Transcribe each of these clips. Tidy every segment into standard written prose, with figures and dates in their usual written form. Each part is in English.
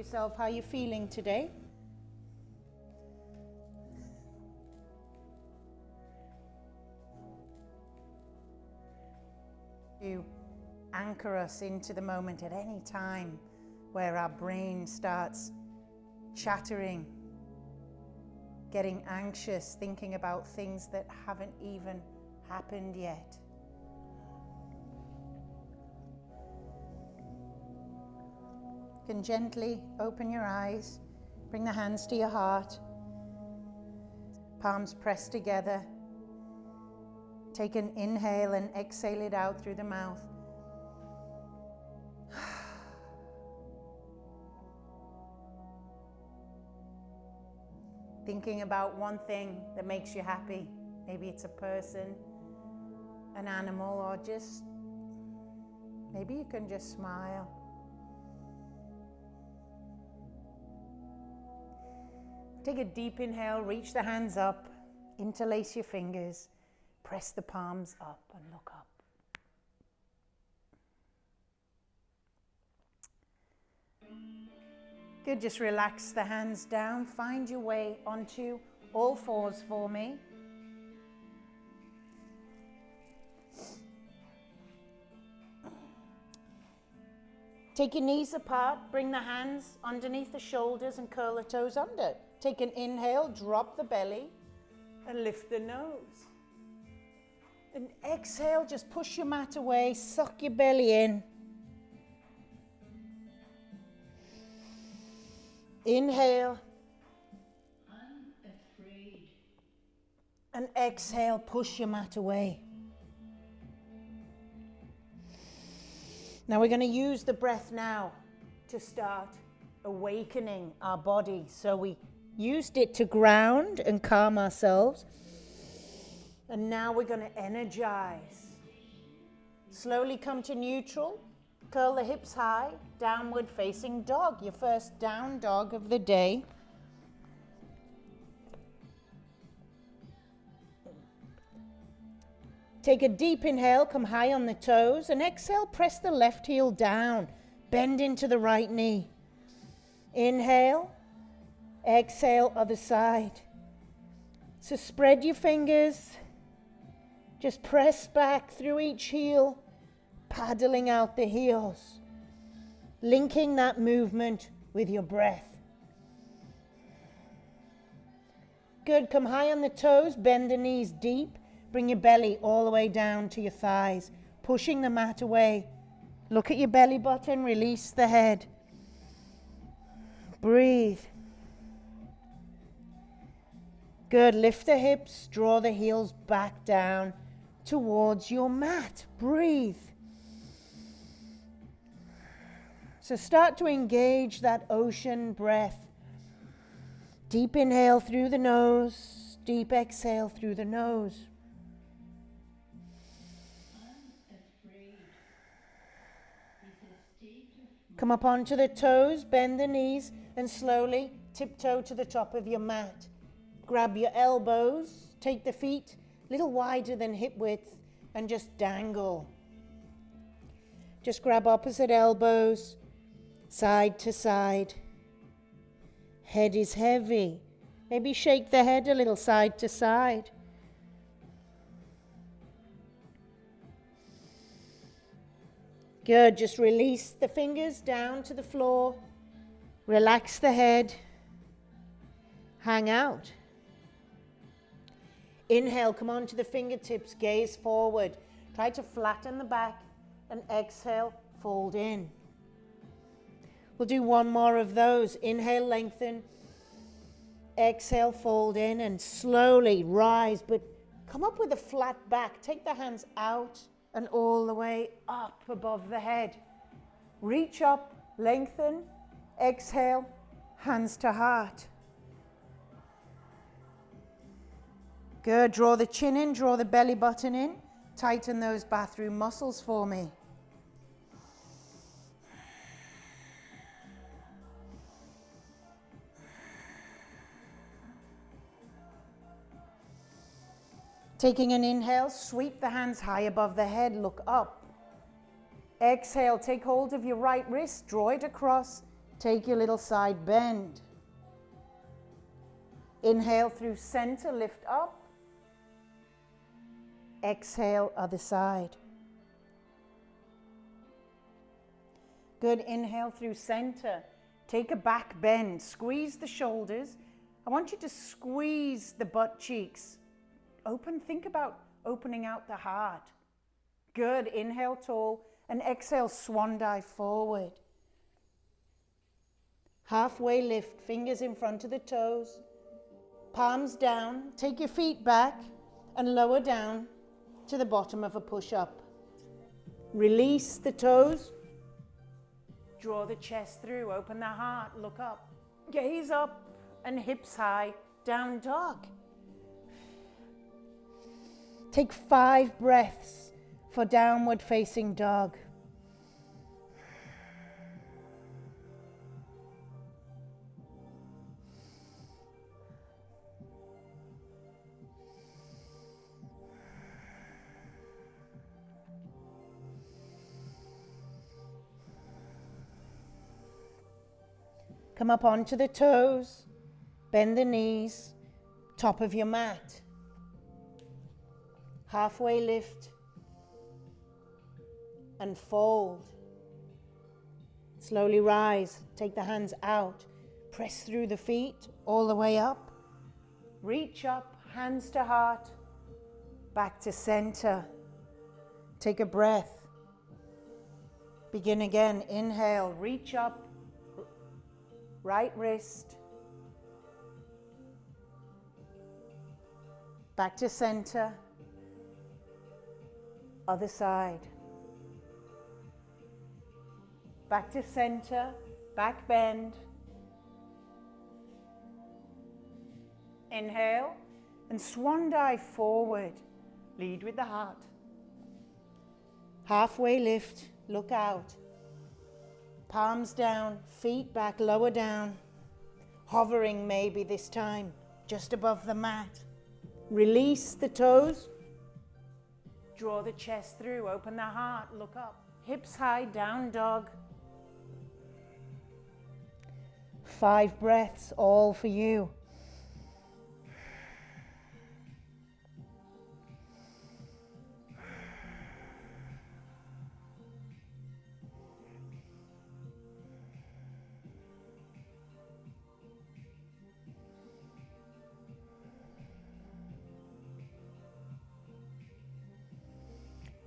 yourself how you're feeling today. To anchor us into the moment at any time where our brain starts chattering, getting anxious, thinking about things that haven't even happened yet. You can gently open your eyes, bring the hands to your heart, palms pressed together. Take an inhale and exhale it out through the mouth. Thinking about one thing that makes you happy. Maybe it's a person, an animal, or just, maybe you can just smile. Take a deep inhale, reach the hands up, interlace your fingers, press the palms up and look up. Good, just relax the hands down. Find your way onto all fours for me. Take your knees apart, bring the hands underneath the shoulders and curl the toes under. Take an inhale, drop the belly and lift the nose. And exhale, just push your mat away, suck your belly in. Inhale. I'm afraid. And exhale, push your mat away. Now we're going to use the breath now to start awakening our body. So we used it to ground and calm ourselves. And now we're going to energize. Slowly come to neutral. Curl the hips high, downward facing dog, your first down dog of the day. Take a deep inhale, come high on the toes, and exhale, press the left heel down, bend into the right knee. Inhale, exhale, other side. So spread your fingers, just press back through each heel, paddling out the heels, linking that movement with your breath. Good, come high on the toes, bend the knees deep, bring your belly all the way down to your thighs, pushing the mat away. Look at your belly button, release the head. Breathe. Good, lift the hips, draw the heels back down towards your mat. Breathe. So start to engage that ocean breath. Deep inhale through the nose, deep exhale through the nose. Come up onto the toes, bend the knees, and slowly tiptoe to the top of your mat. Grab your elbows, take the feet a little wider than hip width, and just dangle. Just grab opposite elbows, side to side. Head is heavy. Maybe shake the head a little side to side. Good, just release the fingers down to the floor. Relax the head. Hang out. Inhale, come on to the fingertips, gaze forward. Try to flatten the back and exhale, fold in. We'll do one more of those. Inhale, lengthen. Exhale, fold in and slowly rise, but come up with a flat back. Take the hands out and all the way up above the head. Reach up, lengthen, exhale, hands to heart. Good, draw the chin in, draw the belly button in. Tighten those bathroom muscles for me. Taking an inhale, sweep the hands high above the head, look up. Exhale, take hold of your right wrist, draw it across, Take your little side bend. Inhale through center, lift up. Exhale, other side. Good, inhale through center. Take a back bend, squeeze the shoulders. I want you to squeeze the butt cheeks. Think about opening out the heart. Good, inhale tall and exhale, swan dive forward. Halfway lift, fingers in front of the toes, palms down, take your feet back and lower down to the bottom of a push-up. Release the toes, draw the chest through, open the heart, look up, gaze up and hips high, down dog. Take 5 breaths for downward facing dog. Come up onto the toes, bend the knees, top of your mat. Halfway lift and fold. Slowly rise, take the hands out, press through the feet all the way up. Reach up, hands to heart, back to center. Take a breath. Begin again, inhale, reach up. Right wrist, back to center, other side, back to center, back bend, inhale and swan dive forward, lead with the heart, halfway lift, look out. Palms down, feet back, lower down, hovering maybe this time, just above the mat. Release the toes, draw the chest through, open the heart, look up. Hips high, down dog. 5 breaths, all for you.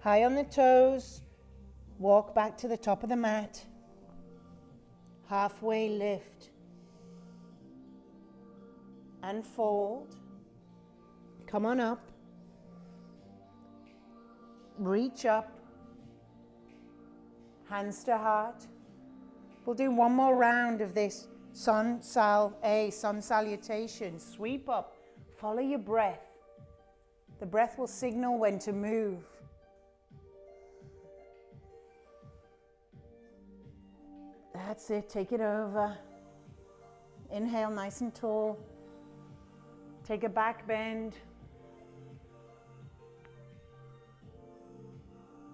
High on the toes, walk back to the top of the mat. Halfway lift and fold. Come on up. Reach up. Hands to heart. We'll do one more round of this sun salutation. Sweep up. Follow your breath. The breath will signal when to move. That's it, take it over. Inhale nice and tall. Take a back bend.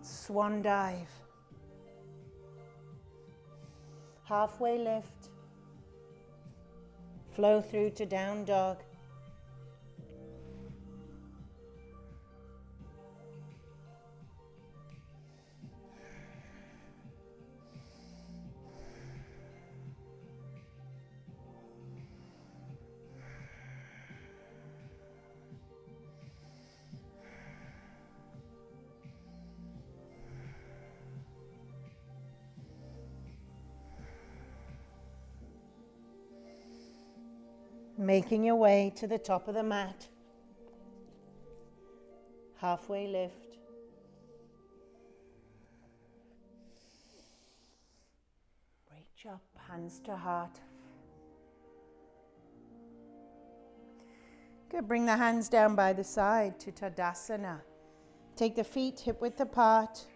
Swan dive. Halfway lift. Flow through to down dog. Making your way to the top of the mat. Halfway lift. Reach up, hands to heart. Good, bring the hands down by the side to Tadasana. Take the feet hip width apart.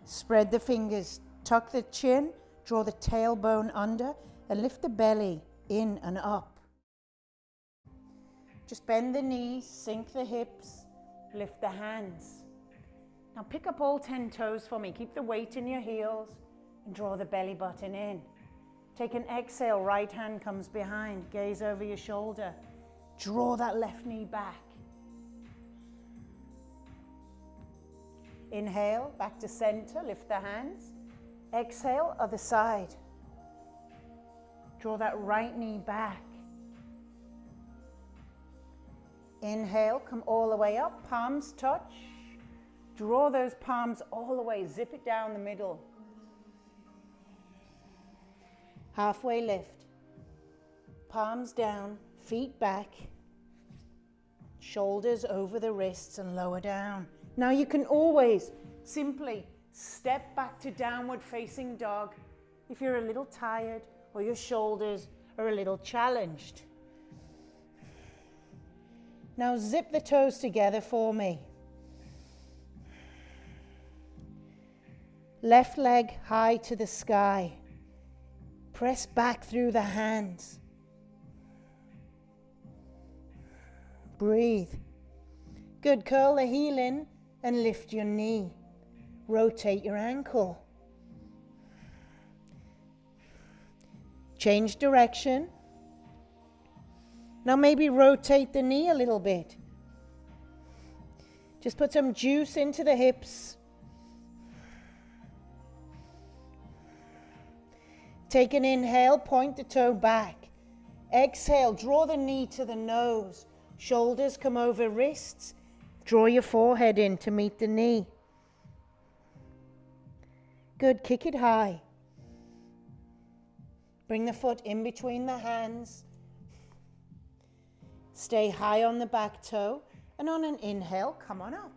Spread the fingers, tuck the chin, draw the tailbone under and lift the belly in and up. Just bend the knees, sink the hips, lift the hands. Now pick up all 10 toes for me. Keep the weight in your heels and draw the belly button in. Take an exhale, right hand comes behind, gaze over your shoulder. Draw that left knee back. Inhale, back to center, lift the hands. Exhale, other side. Draw that right knee back. Inhale, come all the way up, palms touch. Draw those palms all the way, zip it down the middle. Halfway lift. Palms down, feet back. Shoulders over the wrists and lower down. Now you can always simply step back to downward facing dog if you're a little tired or your shoulders are a little challenged. Now zip the toes together for me. Left leg high to the sky. Press back through the hands. Breathe. Good, curl the heel in and lift your knee. Rotate your ankle. Change direction. Now maybe rotate the knee a little bit. Just put some juice into the hips. Take an inhale, point the toe back. Exhale, draw the knee to the nose. Shoulders come over wrists. Draw your forehead in to meet the knee. Good, kick it high. Bring the foot in between the hands. Stay high on the back toe, and on an inhale, come on up.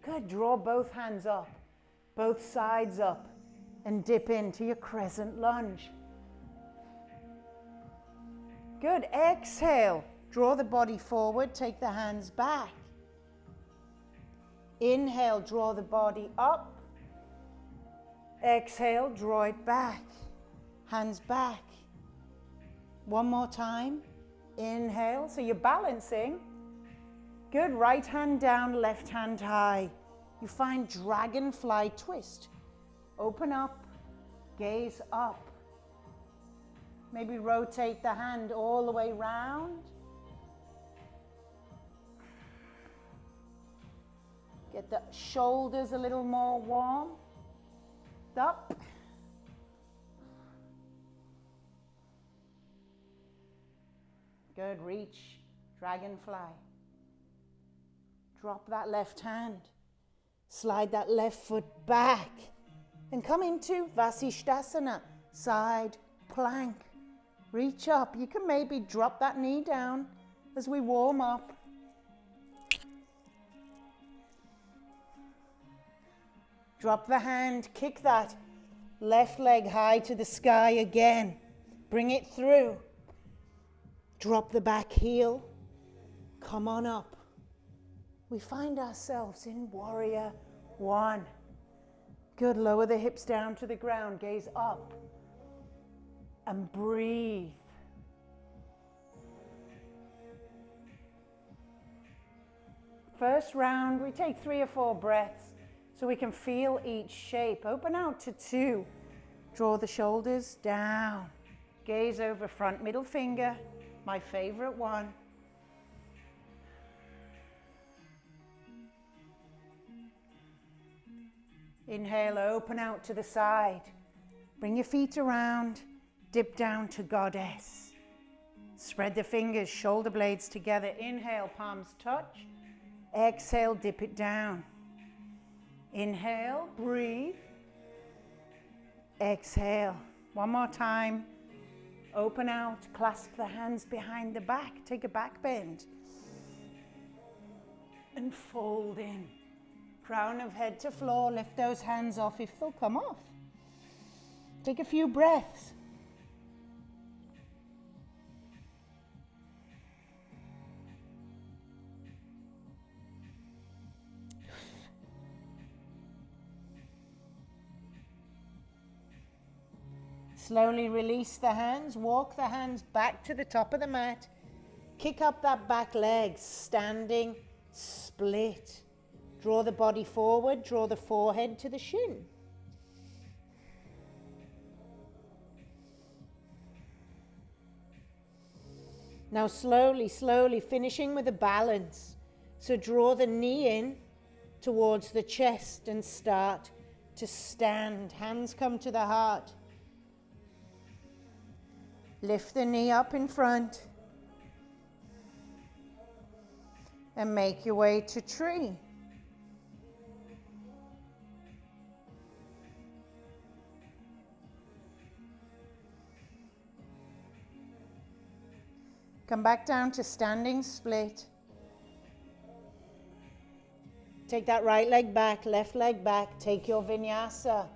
Good, draw both hands up, both sides up, and dip into your crescent lunge. Good, exhale, draw the body forward, take the hands back. Inhale, draw the body up. Exhale, draw it back. Hands back. One more time. Inhale, so you're balancing. Good, right hand down, left hand high. You find dragonfly twist. Open up, gaze up. Maybe rotate the hand all the way round. Get the shoulders a little more warm. Up. Good, reach, dragonfly. Drop that left hand. Slide that left foot back. And come into Vasishtasana, side plank. Reach up. You can maybe drop that knee down as we warm up. Drop the hand, kick that left leg high to the sky again. Bring it through. Drop the back heel. Come on up. We find ourselves in warrior one. Good, lower the hips down to the ground, gaze up. And breathe. First round, we take 3 or 4 breaths. So we can feel each shape. Open out to 2. Draw the shoulders down. Gaze over front middle finger, my favorite one. Inhale, open out to the side. Bring your feet around, dip down to goddess. Spread the fingers, shoulder blades together. Inhale, palms touch. Exhale, dip it down. Inhale, breathe. Exhale. One more time. Open out, clasp the hands behind the back. Take a back bend. And fold in. Crown of head to floor. Lift those hands off if they'll come off. Take a few breaths. Slowly release the hands, walk the hands back to the top of the mat. Kick up that back leg, standing, split. Draw the body forward, draw the forehead to the shin. Now slowly, slowly finishing with a balance. So draw the knee in towards the chest and start to stand. Hands come to the heart. Lift the knee up in front. And make your way to tree. Come back down to standing split. Take that right leg back, left leg back. Take your vinyasa.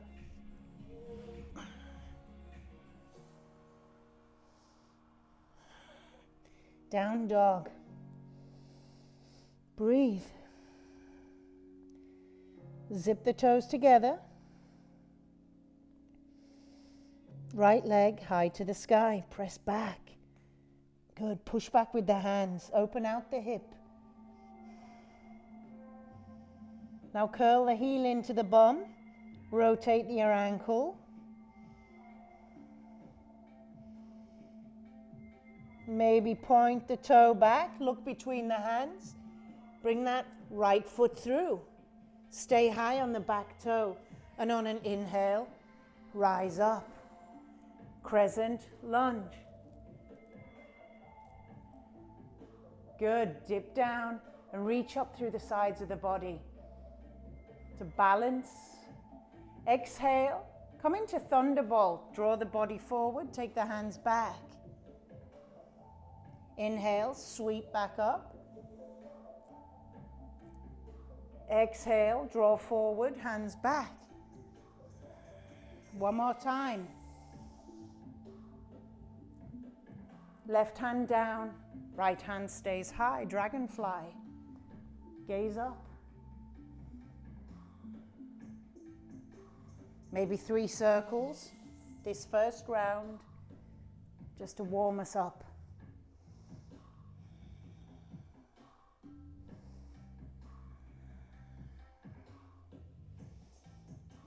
Down dog. Breathe. Zip the toes together. Right leg high to the sky. Press back. Good. Push back with the hands. Open out the hip. Now curl the heel into the bum. Rotate your ankle. Maybe point the toe back. Look between the hands. Bring that right foot through. Stay high on the back toe. And on an inhale, rise up. Crescent lunge. Good. Dip down and reach up through the sides of the body. To balance. Exhale. Come into thunderbolt. Draw the body forward. Take the hands back. Inhale. Sweep back up. Exhale. Draw forward. Hands back. One more time. Left hand down. Right hand stays high. Dragonfly. Gaze up. Maybe 3 circles this first round, just to warm us up.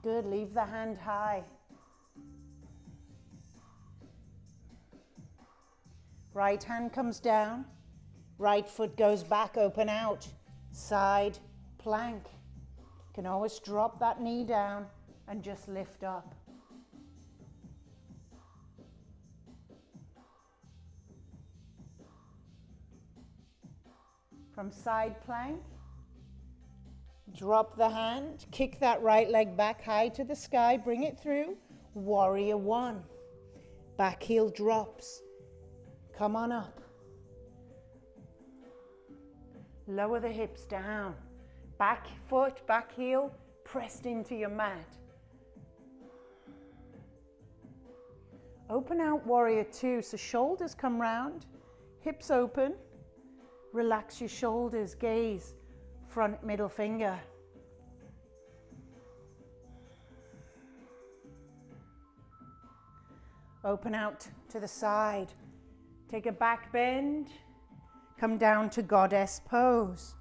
Good, leave the hand high. Right hand comes down, right foot goes back, open out, side plank. You can always drop that knee down and just lift up. From side plank, drop the hand, kick that right leg back high to the sky, bring it through, warrior one. Back heel drops. Come on up. Lower the hips down. Back foot, back heel, pressed into your mat. Open out warrior two, so shoulders come round, hips open. Relax your shoulders, gaze, front middle finger. Open out to the side. Take a back bend. Come down to goddess pose.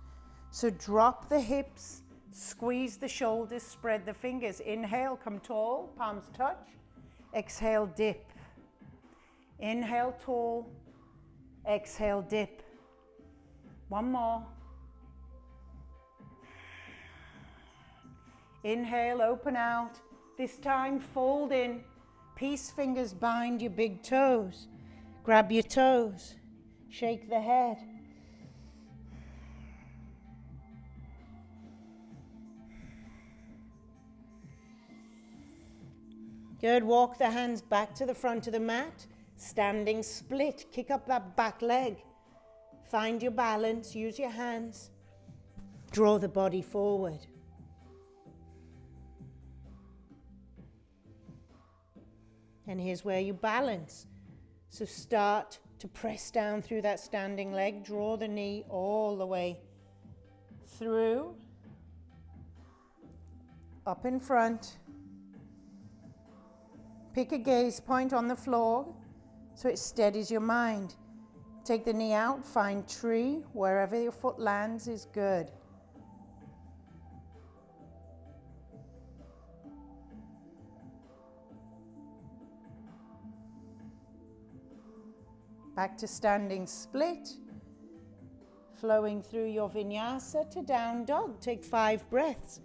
So drop the hips, squeeze the shoulders, spread the fingers. Inhale, come tall, palms touch. Exhale, dip. Inhale, tall. Exhale, dip. One more. Inhale, open out. This time, fold in. Peace fingers bind your big toes. Grab your toes. Shake the head. Good. Walk the hands back to the front of the mat. Standing split. Kick up that back leg. Find your balance. Use your hands. Draw the body forward. And here's where you balance. So start to press down through that standing leg. Draw the knee all the way through. Up in front. Pick a gaze point on the floor so it steadies your mind. Take the knee out, find tree. Wherever your foot lands is good. Back to standing split. Flowing through your vinyasa to down dog. Take 5 breaths.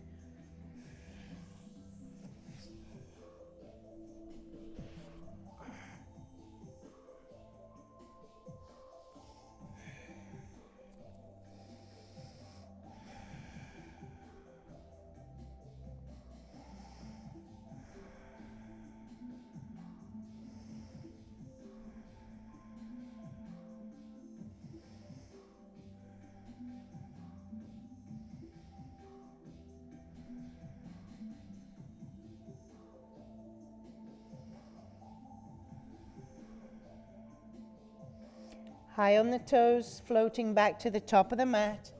High on the toes, floating back to the top of the mat.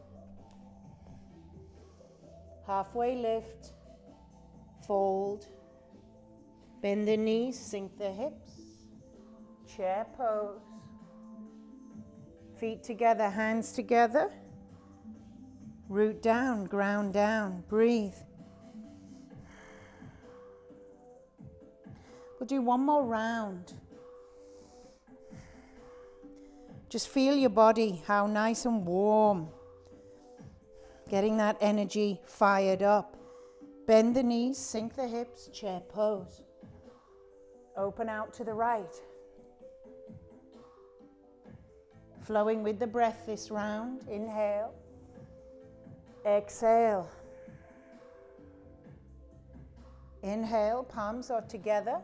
Halfway lift, fold, bend the knees, sink the hips, chair pose. Feet together, hands together. Root down, ground down, breathe. We'll do one more round. Just feel your body, how nice and warm. Getting that energy fired up. Bend the knees, sink the hips, chair pose. Open out to the right. Flowing with the breath this round. Inhale. Exhale. Inhale, palms are together.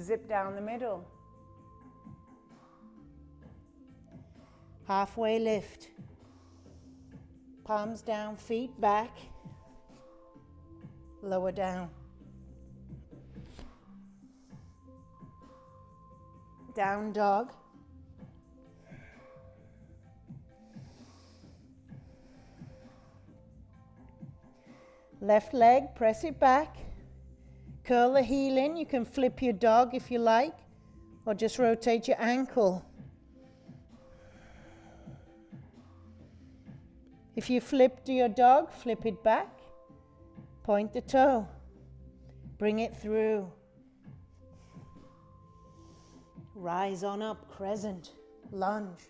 Zip down the middle. Halfway lift. Palms down, feet back. Lower down. Down dog. Left leg, press it back. Curl the heel in. You can flip your dog if you like, or just rotate your ankle. If you flipped your dog, flip it back. Point the toe. Bring it through. Rise on up, crescent, lunge.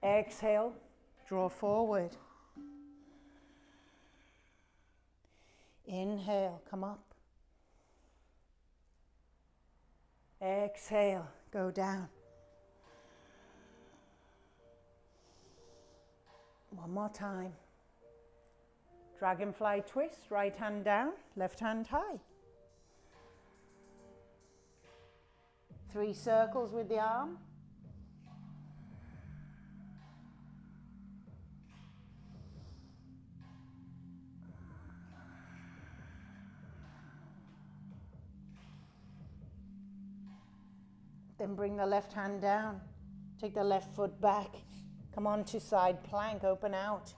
Exhale, draw forward. Inhale, come up. Exhale, go down. One more time. Dragonfly twist, right hand down, left hand high. 3 circles with the arm. Then bring the left hand down. Take the left foot back. Come on to side plank, open out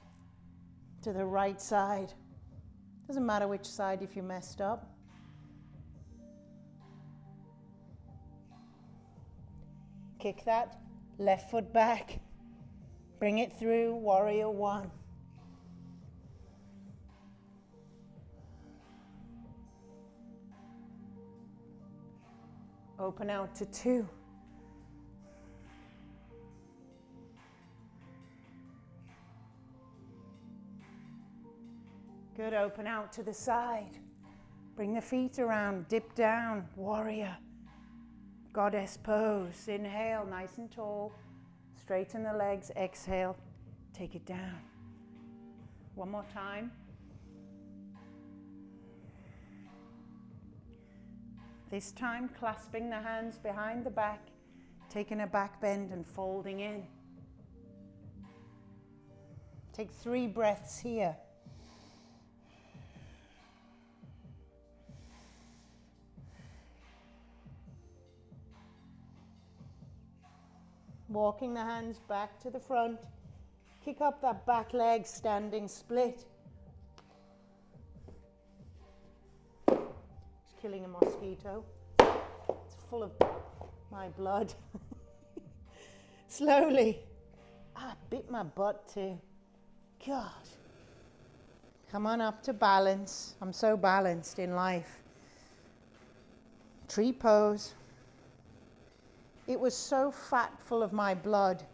to the right side. Doesn't matter which side if you messed up. Kick that left foot back. Bring it through, warrior 1. Open out to 2. Good, open out to the side. Bring the feet around, dip down, warrior. Goddess pose. Inhale, nice and tall. Straighten the legs, exhale, take it down. One more time. This time, clasping the hands behind the back, taking a back bend and folding in. Take 3 breaths here. Walking the hands back to the front. Kick up that back leg, standing split. It's killing a mosquito. It's full of my blood. Slowly. Bit my butt too. God. Come on up to balance. I'm so balanced in life. Tree pose. It was so fat, full of my blood,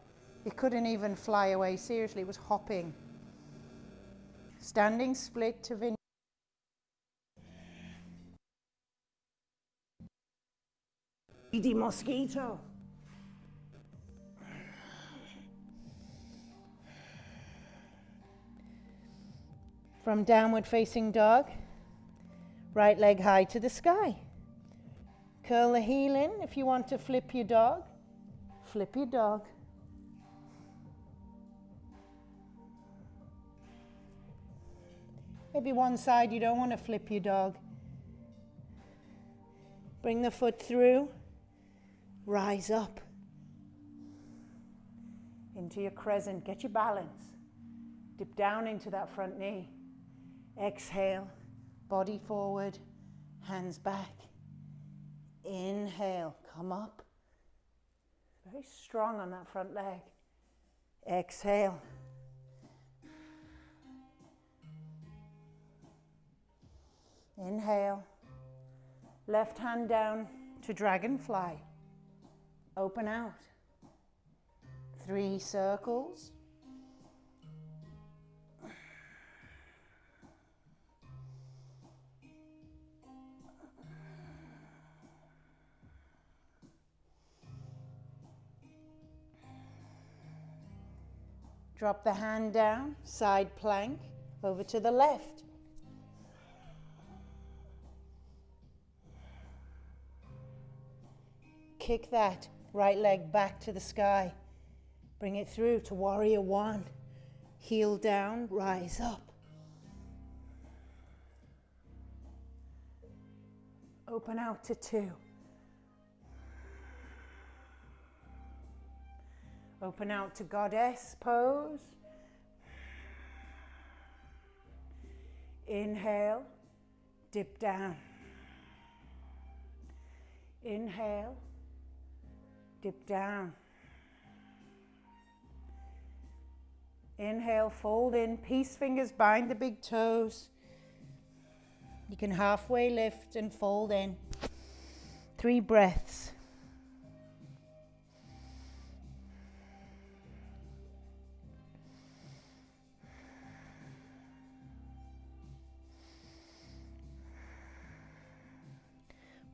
it couldn't even fly away. Seriously, it was hopping. Standing split to Vinyasa. The mosquito. From downward facing dog, right leg high to the sky. Curl the heel in. If you want to flip your dog, flip your dog. Maybe one side you don't want to flip your dog. Bring the foot through, rise up into your crescent. Get your balance. Dip down into that front knee. Exhale, body forward, hands back. Inhale, come up. Very strong on that front leg. Exhale. Inhale. Left hand down to dragonfly. Open out. 3 circles. Drop the hand down, side plank, over to the left. Kick that right leg back to the sky. Bring it through to warrior 1. Heel down, rise up. Open out to 2. Open out to goddess pose. Inhale, dip down. Inhale, dip down. Inhale, fold in, peace fingers bind the big toes. You can halfway lift and fold in. 3 breaths.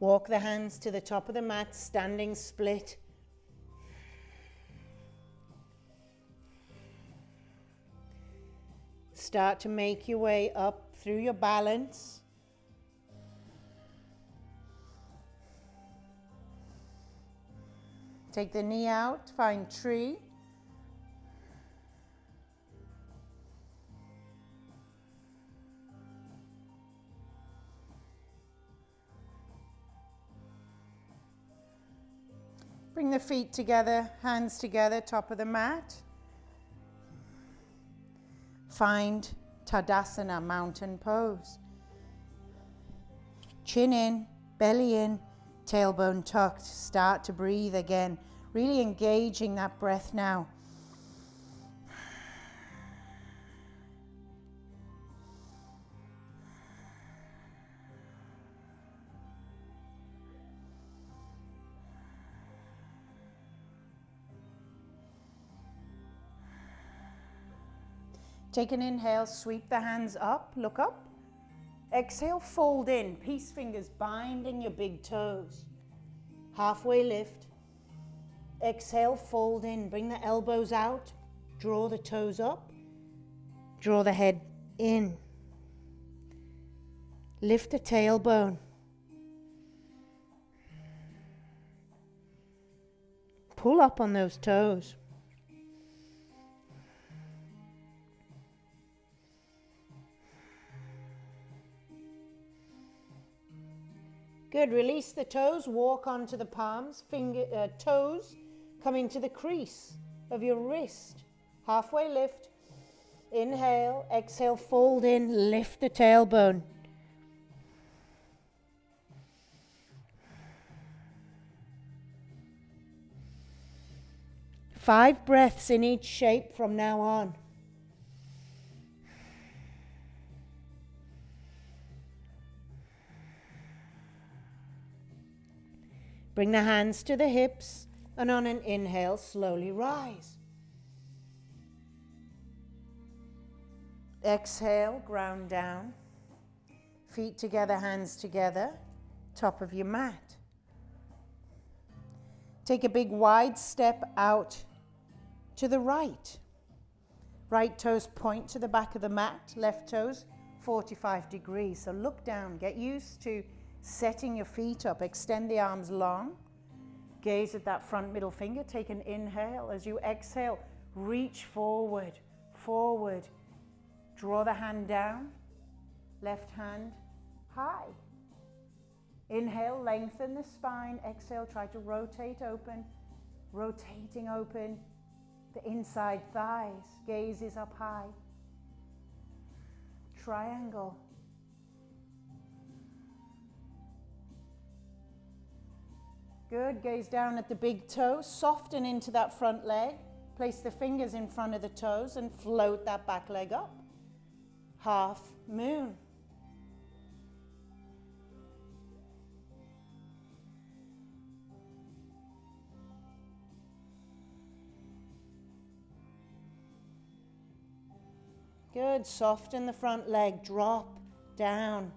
Walk the hands to the top of the mat, standing split. Start to make your way up through your balance. Take the knee out, find tree. Bring the feet together, hands together, top of the mat. Find Tadasana, mountain pose. Chin in, belly in, tailbone tucked. Start to breathe again, really engaging that breath now. Take an inhale, sweep the hands up, look up. Exhale, fold in, peace fingers binding your big toes. Halfway lift. Exhale, fold in, bring the elbows out, draw the toes up, draw the head in. Lift the tailbone. Pull up on those toes. Good, release the toes, walk onto the palms, toes coming to the crease of your wrist. Halfway lift, inhale, exhale, fold in, lift the tailbone. Five breaths in each shape from now on. Bring the hands to the hips, And on an inhale, slowly rise. Exhale, ground down. Feet together, hands together, top of your mat. Take a big wide step out to the right. Right toes point to the back of the mat, left toes 45 degrees. So look down, get used to setting your feet up, extend the arms long. Gaze at that front middle finger. Take an inhale. As you exhale, reach forward, forward. Draw the hand down. Left hand high. Inhale, lengthen the spine. Exhale, try to rotate open. Rotating open the inside thighs. Gaze is up high. Triangle. Good, gaze down at the big toe, soften into that front leg, place the fingers in front of the toes and float that back leg up. Half moon. Good, soften the front leg, drop down.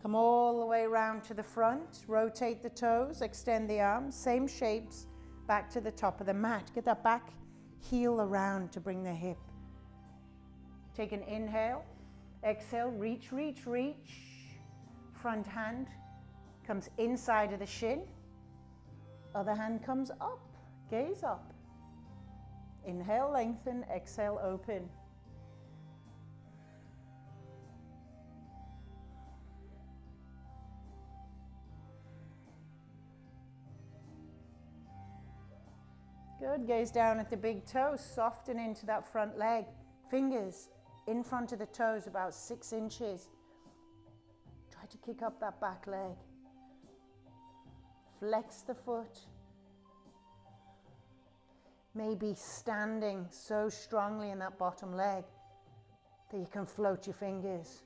Come all the way around to the front, rotate the toes, extend the arms, same shapes, back to the top of the mat. Get that back heel around to bring the hip. Take an inhale, exhale, reach, reach, reach. Front hand comes inside of the shin, other hand comes up, gaze up. Inhale, lengthen, exhale, open. Good, gaze down at the big toe, soften into that front leg. Fingers in front of the toes about 6 inches. Try to kick up that back leg. Flex the foot. Maybe standing so strongly in that bottom leg that you can float your fingers.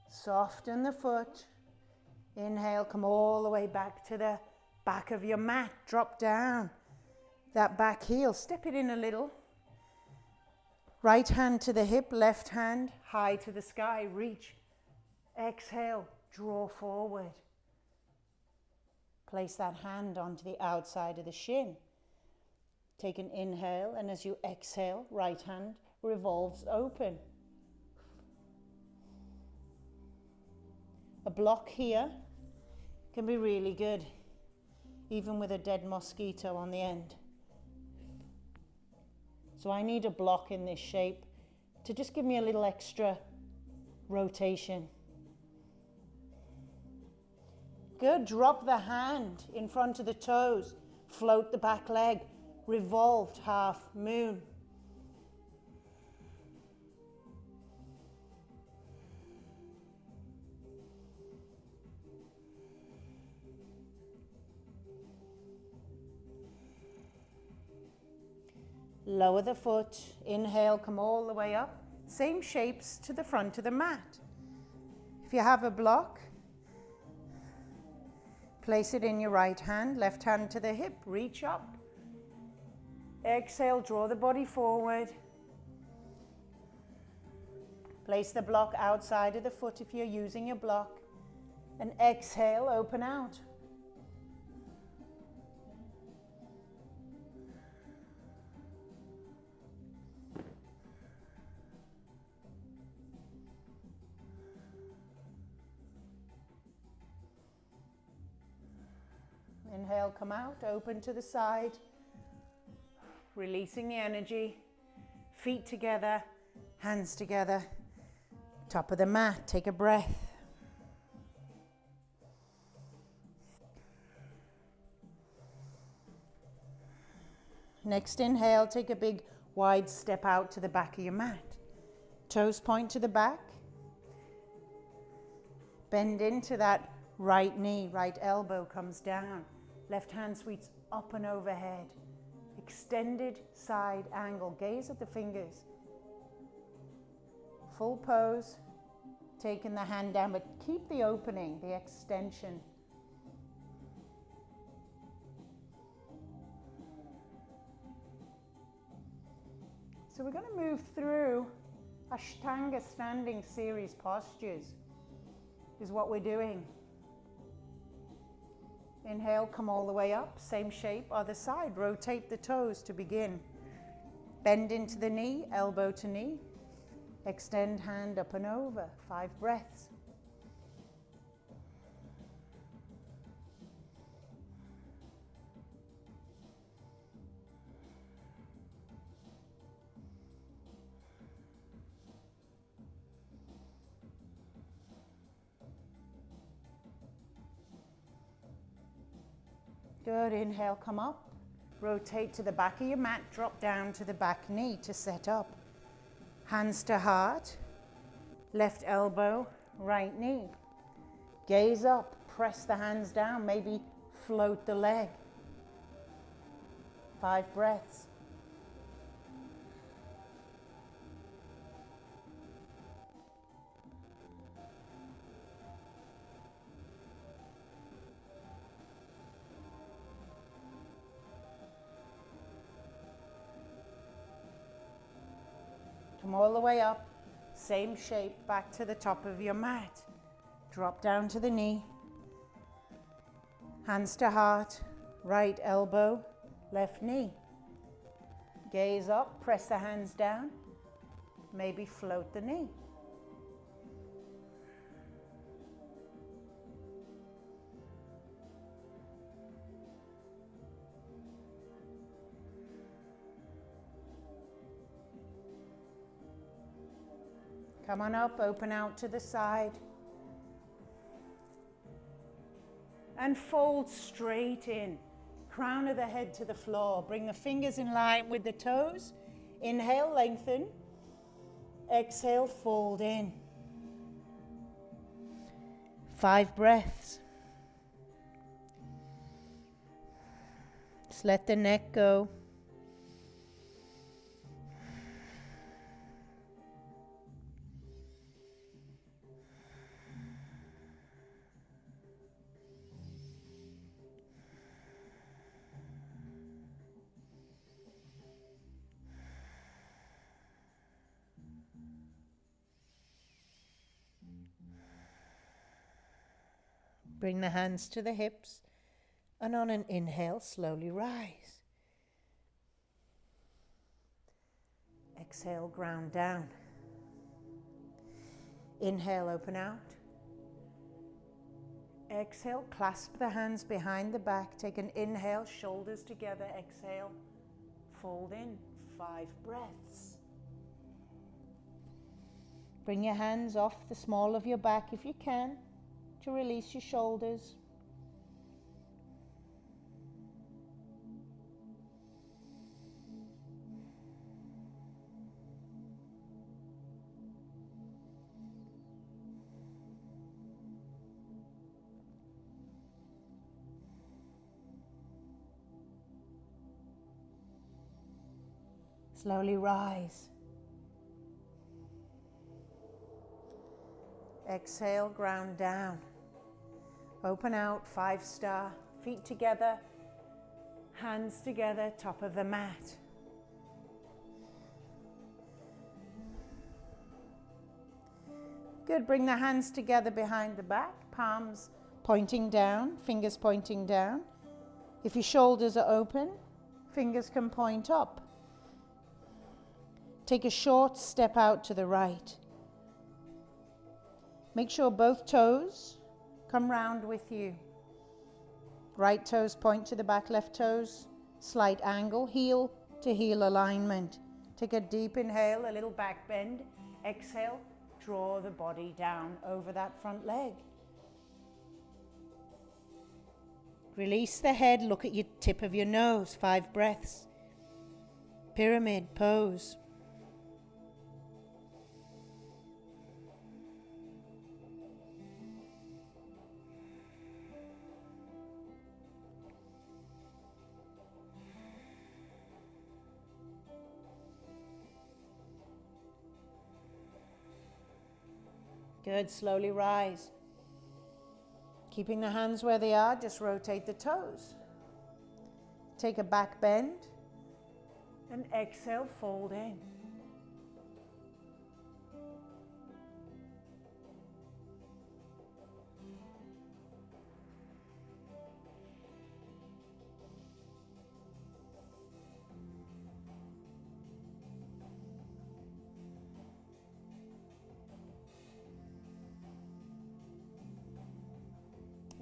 Soften the foot. Inhale, come all the way back to the back of your mat. Drop down that back heel. Step it in a little. Right hand to the hip, left hand high to the sky. Reach. Exhale, draw forward. Place that hand onto the outside of the shin. Take an inhale, and as you exhale, right hand revolves open. A block here can be really good, even with a dead mosquito on the end. So I need a block in this shape to just give me a little extra rotation. Good, drop the hand in front of the toes, float the back leg, revolved half moon. Lower the foot, inhale, come all the way up. Same shapes to the front of the mat. If you have a block, place it in your right hand, left hand to the hip, reach up. Exhale, draw the body forward. Place the block outside of the foot if you're using your block. And exhale, open out. Inhale, come out, open to the side, releasing the energy, feet together, hands together, top of the mat, take a breath. Next inhale, take a big wide step out to the back of your mat. Toes point to the back, bend into that right knee, right elbow comes down. Left hand sweeps up and overhead. Extended side angle. Gaze at the fingers. Full pose. taking the hand down, but keep the opening, the extension. So we're going to move through Ashtanga standing series postures is what we're doing. Inhale, come all the way up, same shape, other side. Rotate the toes to begin. Bend into the knee, elbow to knee. Extend hand up and over, 5 breaths. Good, inhale, come up. Rotate to the back of your mat, drop down to the back knee to set up. Hands to heart, left elbow, right knee. Gaze up, press the hands down, maybe float the leg. 5 breaths. Come all the way up, same shape, back to the top of your mat. Drop down to the knee. Hands to heart, right elbow, left knee. Gaze up, press the hands down, maybe float the knee. Come on up, open out to the side. And fold straight in. Crown of the head to the floor. Bring the fingers in line with the toes. Inhale, lengthen. Exhale, fold in. 5 breaths. Just let the neck go. Bring the hands to the hips, and on an inhale, slowly rise. Exhale, ground down. Inhale, open out. Exhale, clasp the hands behind the back. Take an inhale, shoulders together. Exhale, fold in. 5 breaths. Bring your hands off the small of your back if you can, to release your shoulders. Slowly rise. Exhale, ground down. Open out, 5-star. Feet together, hands together, top of the mat. Good, bring the hands together behind the back, palms pointing down, fingers pointing down. If your shoulders are open, fingers can point up. Take a short step out to the right. Make sure both toes come round with you. Right toes point to the back, left toes, slight angle, heel to heel alignment. Take a deep inhale, a little back bend. Exhale, draw the body down over that front leg. Release the head, look at your tip of your nose, 5 breaths. Pyramid pose. Good, slowly rise. Keeping the hands where they are, just rotate the toes. Take a back bend and exhale, fold in.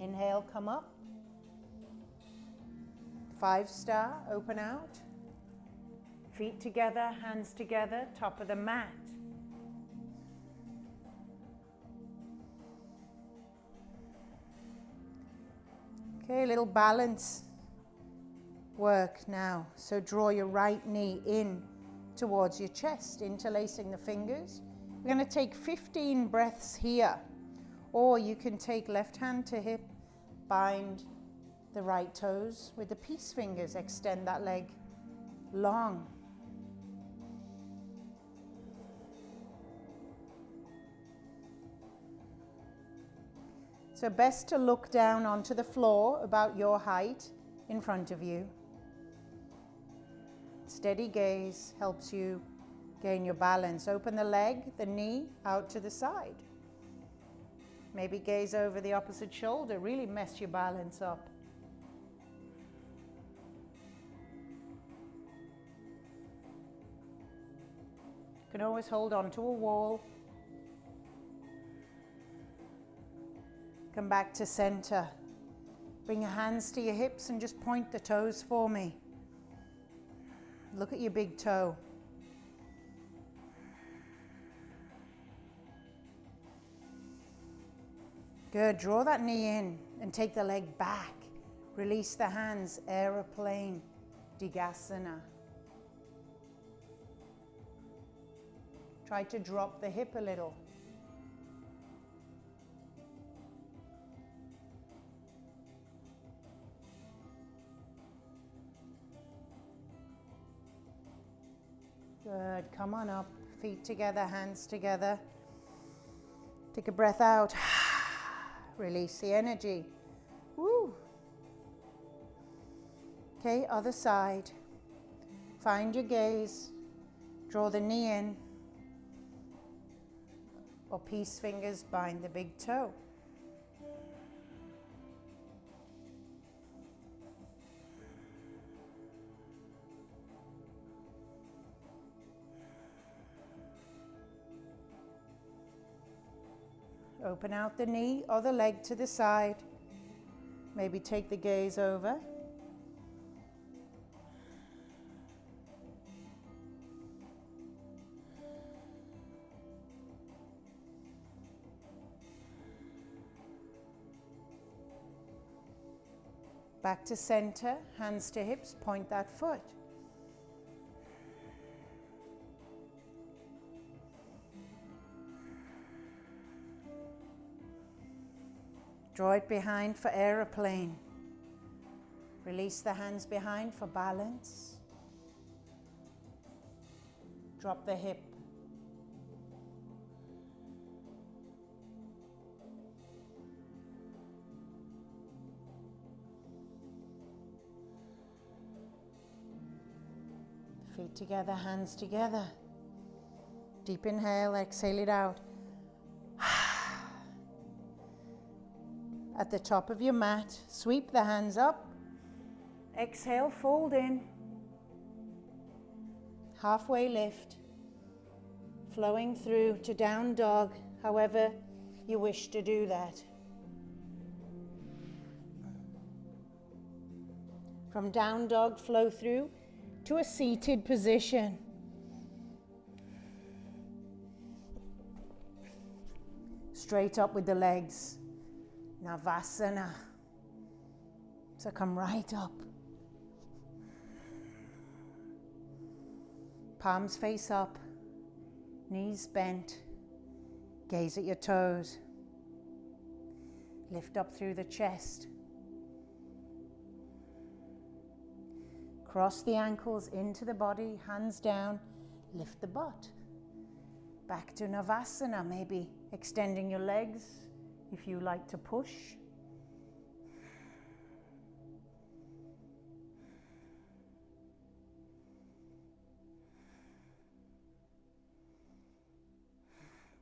Inhale, come up. 5-star, open out. Feet together, hands together, top of the mat. Okay, a little balance work now. So draw your right knee in towards your chest, interlacing the fingers. We're going to take 15 breaths here. Or you can take left hand to hip, bind the right toes with the peace fingers, extend that leg long. So best to look down onto the floor about your height in front of you. Steady gaze helps you gain your balance. Open the leg, the knee out to the side. Maybe gaze over the opposite shoulder, really mess your balance up. You can always hold on to a wall. Come back to center. Bring your hands to your hips and just point the toes for me. Look at your big toe. Good, draw that knee in and take the leg back. Release the hands, aeroplane, Digasana. Try to drop the hip a little. Good, come on up, feet together, hands together. Take a breath out. Release the energy. Woo. Okay, other side. Find your gaze. Draw the knee in. Or peace fingers bind the big toe. Open out the knee or the leg to the side. Maybe take the gaze over. Back to center, hands to hips, point that foot. Draw it behind for aeroplane. Release the hands behind for balance. Drop the hip. Feet together, hands together. Deep inhale, exhale it out. At the top of your mat, sweep the hands up. Exhale, fold in. Halfway lift. Flowing through to down dog, however you wish to do that. From down dog, flow through to a seated position. Straight up with the legs. Navasana. So come right up. Palms face up. Knees bent. Gaze at your toes. Lift up through the chest. Cross the ankles into the body, hands down. Lift the butt. Back to Navasana, maybe Extending your legs if you like to push.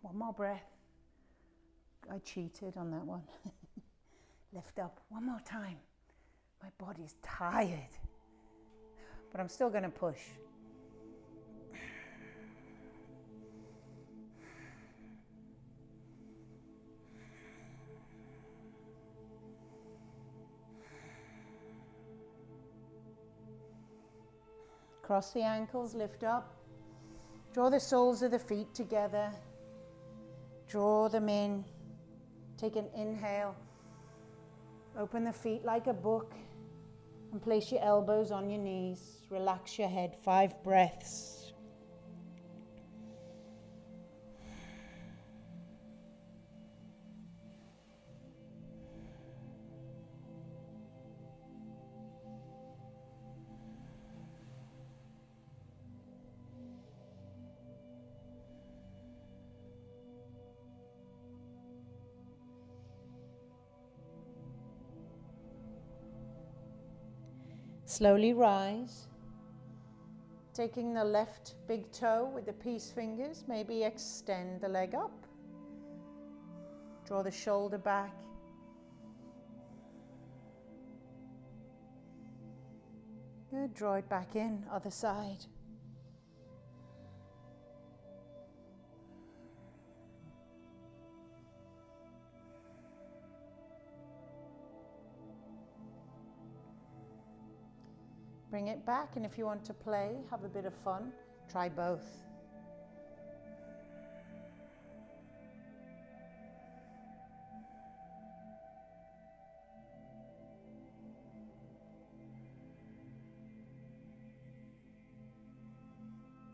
One more breath. I cheated on that one. Lift up one more time. My body's tired, but I'm still going to push. Cross the ankles, lift up. Draw the soles of the feet together. Draw them in. Take an inhale. Open the feet like a book and place your elbows on your knees. Relax your head. 5 breaths. Slowly rise, taking the left big toe with the peace fingers, maybe extend the leg up. Draw the shoulder back. Good, draw it back in, other side. Bring it back, and if you want to play, have a bit of fun, try both.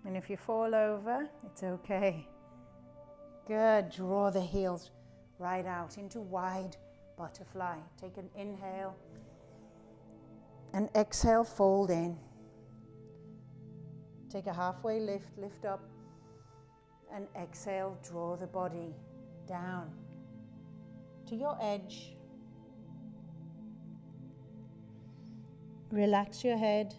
And if you fall over, it's okay. Good, draw the heels right out into wide butterfly. Take an inhale. And exhale, fold in. Take a halfway lift, lift up. And exhale, draw the body down to your edge. Relax your head.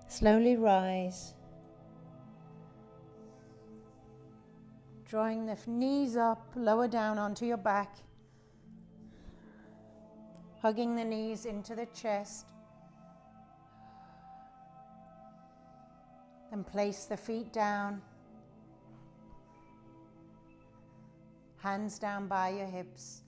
Slowly rise, drawing the knees up, lower down onto your back, hugging the knees into the chest, then place the feet down, hands down by your hips.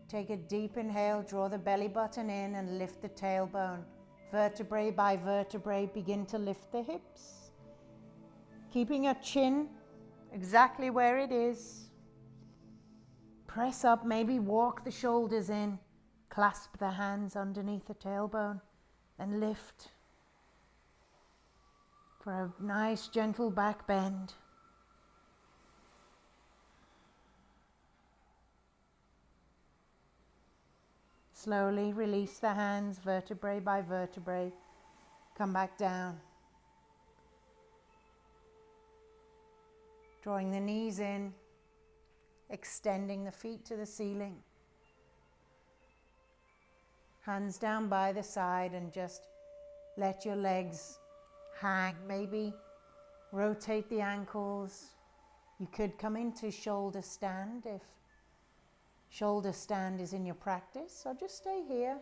Take a deep inhale, draw the belly button in and lift the tailbone. Vertebrae by vertebrae, begin to lift the hips. Keeping your chin exactly where it is. Press up, maybe walk the shoulders in. Clasp the hands underneath the tailbone and lift for a nice gentle back bend. Slowly release the hands, vertebrae by vertebrae. Come back down. Drawing the knees in, extending the feet to the ceiling. Hands down by the side and just let your legs hang. Maybe rotate the ankles. You could come into shoulder stand if shoulder stand is in your practice, so just stay here.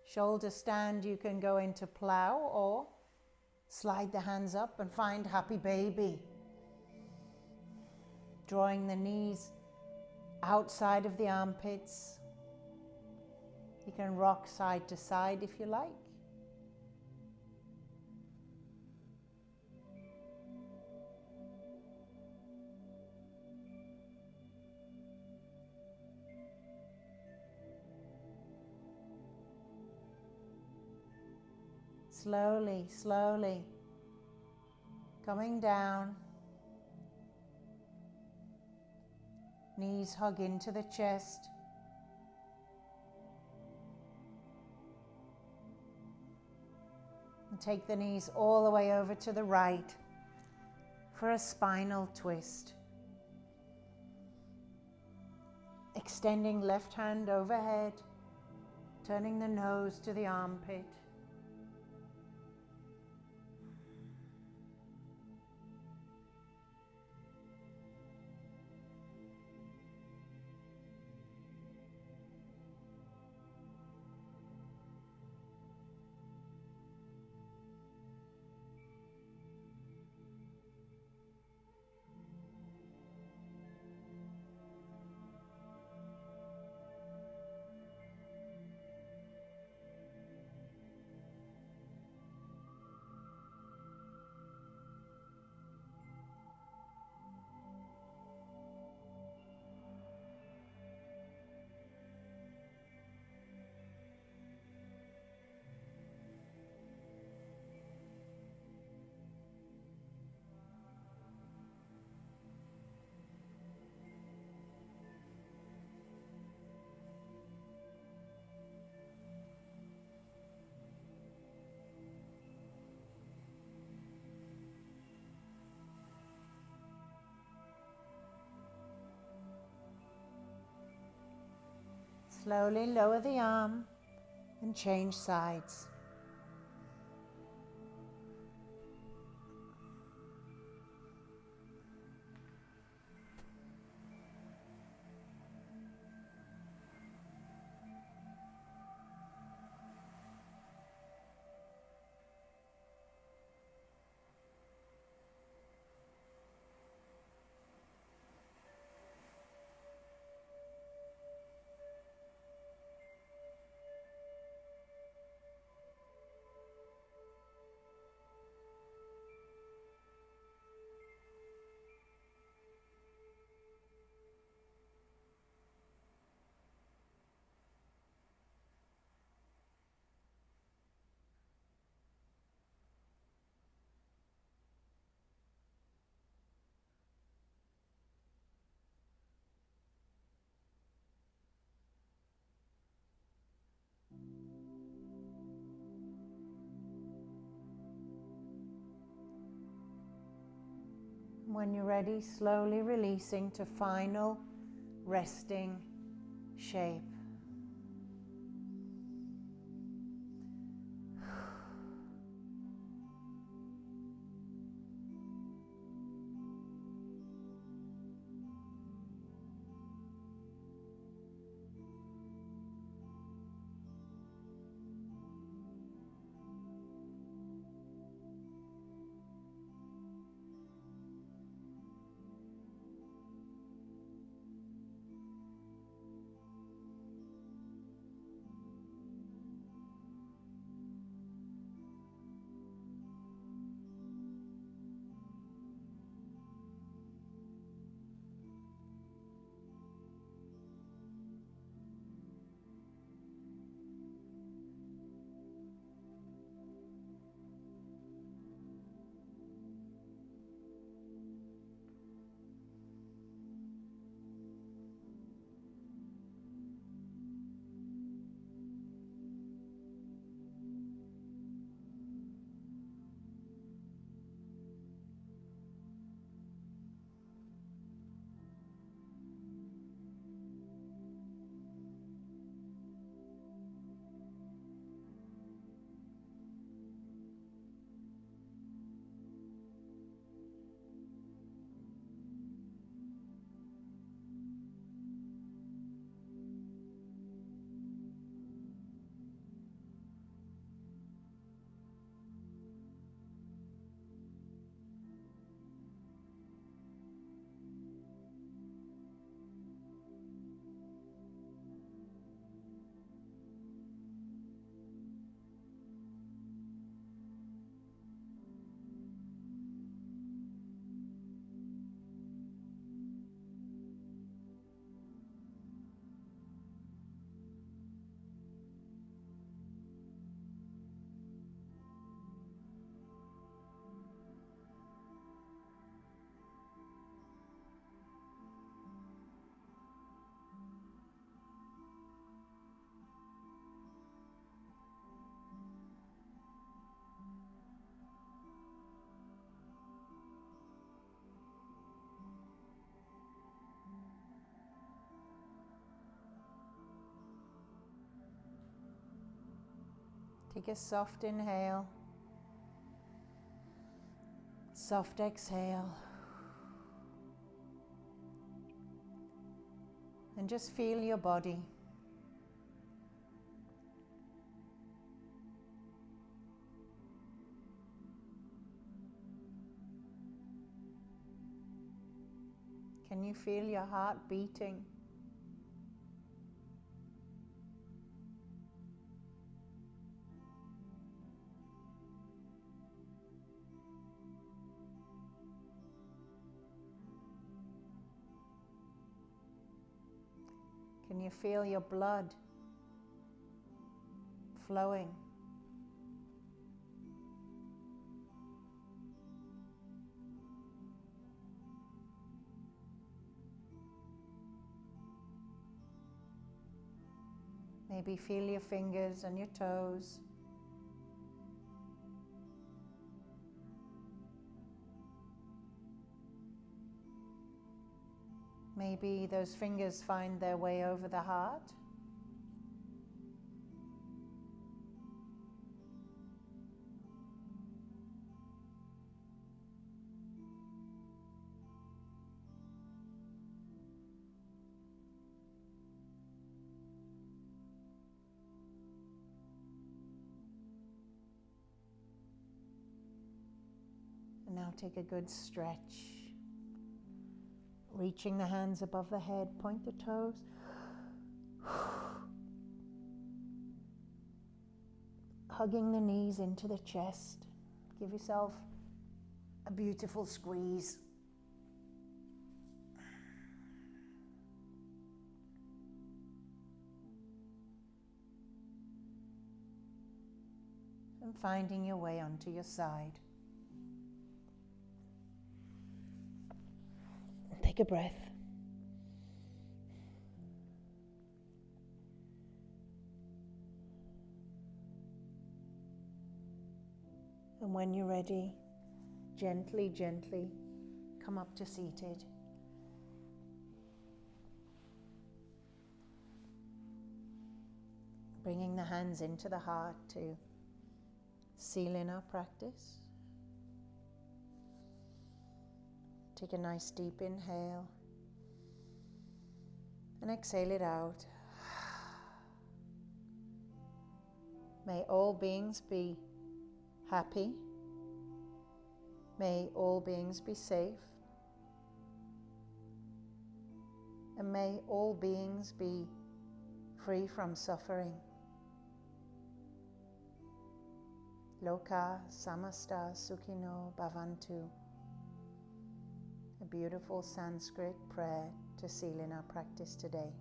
Shoulder stand, you can go into plow or slide the hands up and find happy baby. Drawing the knees outside of the armpits. You can rock side to side if you like. Slowly, slowly coming down. Knees hug into the chest. And take the knees all the way over to the right for a spinal twist. Extending left hand overhead, turning the nose to the armpit. Slowly lower the arm and change sides. When you're ready, slowly releasing to final resting shape. Take a soft inhale, soft exhale, and just feel your body. Can you feel your heart beating? Can you feel your blood flowing? Maybe feel your fingers and your toes. Maybe those fingers find their way over the heart. And now take a good stretch. Reaching the hands above the head, point the toes. Hugging the knees into the chest. Give yourself a beautiful squeeze. And finding your way onto your side. Take a breath. And when you're ready, gently, gently come up to seated. Bringing the hands into the heart to seal in our practice. Take a nice deep inhale and exhale it out. May all beings be happy. May all beings be safe. And may all beings be free from suffering. Loka samasta sukhino bhavantu. A beautiful Sanskrit prayer to seal in our practice today.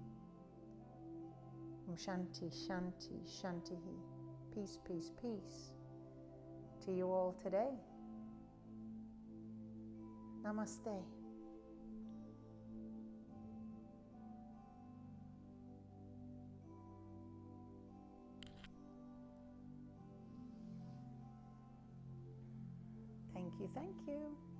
Shanti, Shanti, Shantihi. Peace, peace, peace to you all today. Namaste. Thank you, thank you.